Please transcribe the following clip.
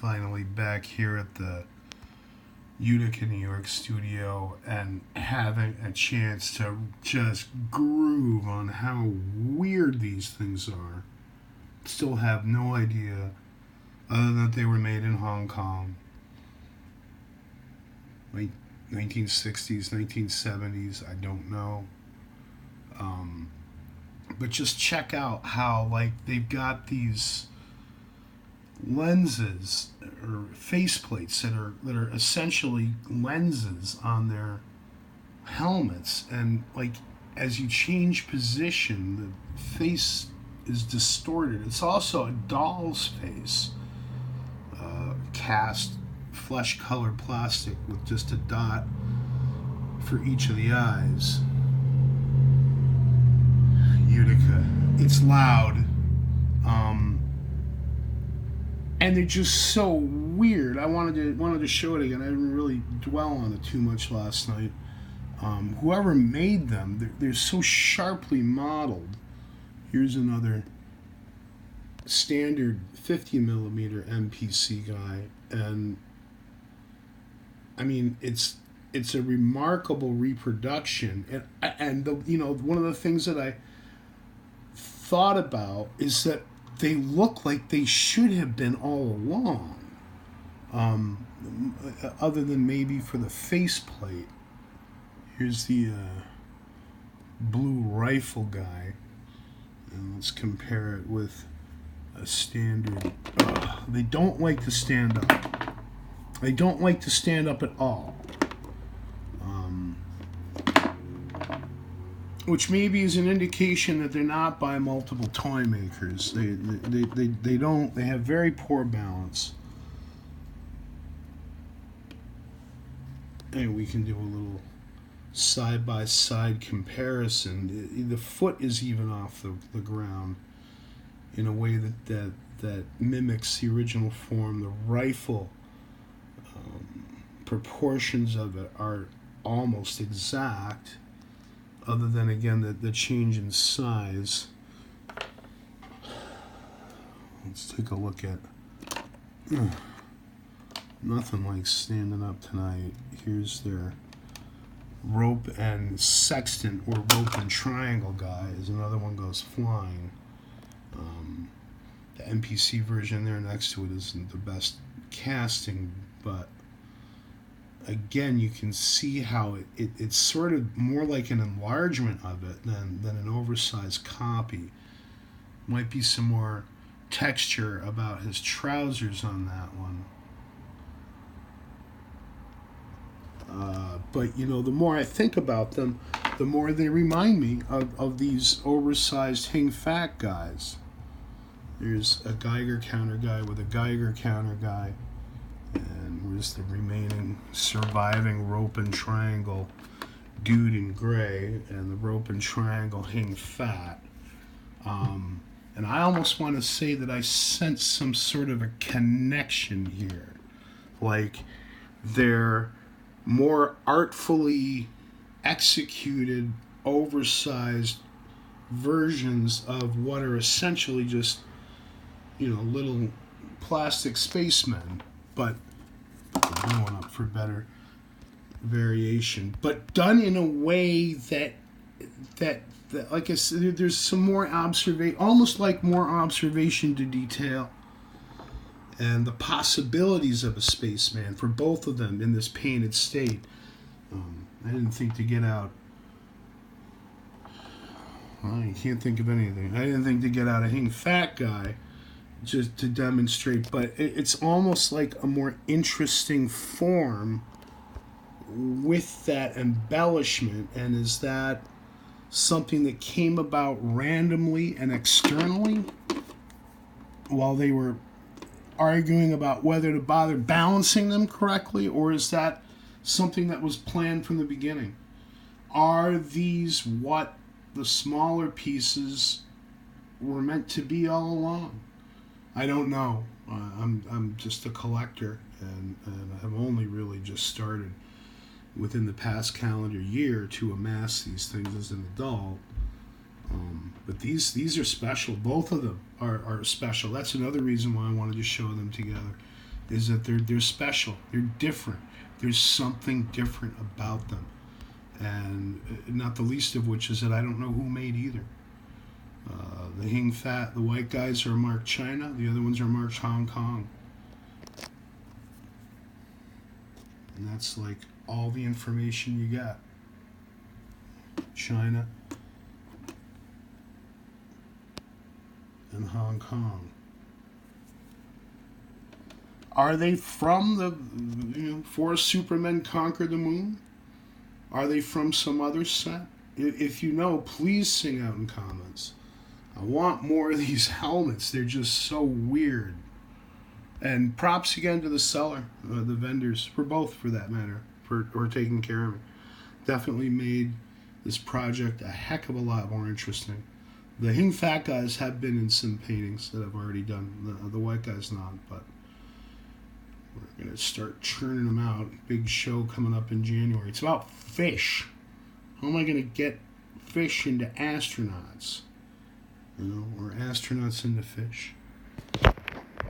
finally back here at the Utica, New York studio and having a chance to just groove on how weird these things are. Still have no idea other than that they were made in Hong Kong. Like 1960s, 1970s, I don't know. But just check out how like they've got these lenses or faceplates that are essentially lenses on their helmets, and like as you change position, the face is distorted. It's also a doll's face, cast flesh colored plastic with just a dot for each of the eyes. Utica. It's loud. And they're just so weird. I wanted to show it again. I didn't really dwell on it too much last night. Whoever made them, they're so sharply modeled. Here's another standard 50 millimeter MPC guy, and I mean it's a remarkable reproduction. And one of the things that I thought about is that they look like they should have been all along, other than maybe for the faceplate. Here's the blue rifle guy, and let's compare it with a standard. They don't like to stand up. They don't like to stand up at all. Which maybe is an indication that they're not by multiple toy makers. They don't. They have very poor balance. And we can do a little side by side comparison. The foot is even off the ground in a way that mimics the original form. The rifle proportions of it are almost exact, other than again the change in size. Let's take a look at nothing like standing up tonight. Here's their rope and sextant, or rope and triangle guy, as another one goes flying. The MPC version there next to it isn't the best casting, but again, you can see how it's sort of more like an enlargement of it than an oversized copy. Might be some more texture about his trousers on that one. But, the more I think about them, the more they remind me of these oversized Hing Fat guys. There's a Geiger counter guy with a Geiger counter guy. And where's the remaining surviving rope and triangle dude in gray, and the rope and triangle Hing Fat. And I almost want to say that I sense some sort of a connection here. Like they're more artfully executed, oversized versions of what are essentially just, little plastic spacemen, but going up for better variation, but done in a way that like I said, there's some more almost like more observation to detail, and the possibilities of a spaceman for both of them in this painted state. I didn't think to get out. Well, you can't think of anything. I didn't think to get out a Hing Fat guy just to demonstrate, but it's almost like a more interesting form with that embellishment. And is that something that came about randomly and externally while they were arguing about whether to bother balancing them correctly, or is that something that was planned from the beginning? Are these what the smaller pieces were meant to be all along? I don't know. I'm just a collector, and I have only really just started within the past calendar year to amass these things as an adult. But these are special. Both of them are special. That's another reason why I wanted to show them together. is that they're special. They're different. There's something different about them. And not the least of which is that I don't know who made either. The Hing Fat, the white guys are marked China. The other ones are marked Hong Kong. And that's like all the information you got. China and Hong Kong. Are they from the Four Supermen Conquer the Moon? Are they from some other set? If you know, please sing out in comments. I want more of these helmets. They're just so weird. And props again to the seller, the vendors, for both for that matter, for taking care of me. Definitely made this project a heck of a lot more interesting. The Hing Fat guys have been in some paintings that I've already done. The white guys not, but we're going to start churning them out. Big show coming up in January. It's about fish. How am I going to get fish into astronauts? Or astronauts into fish?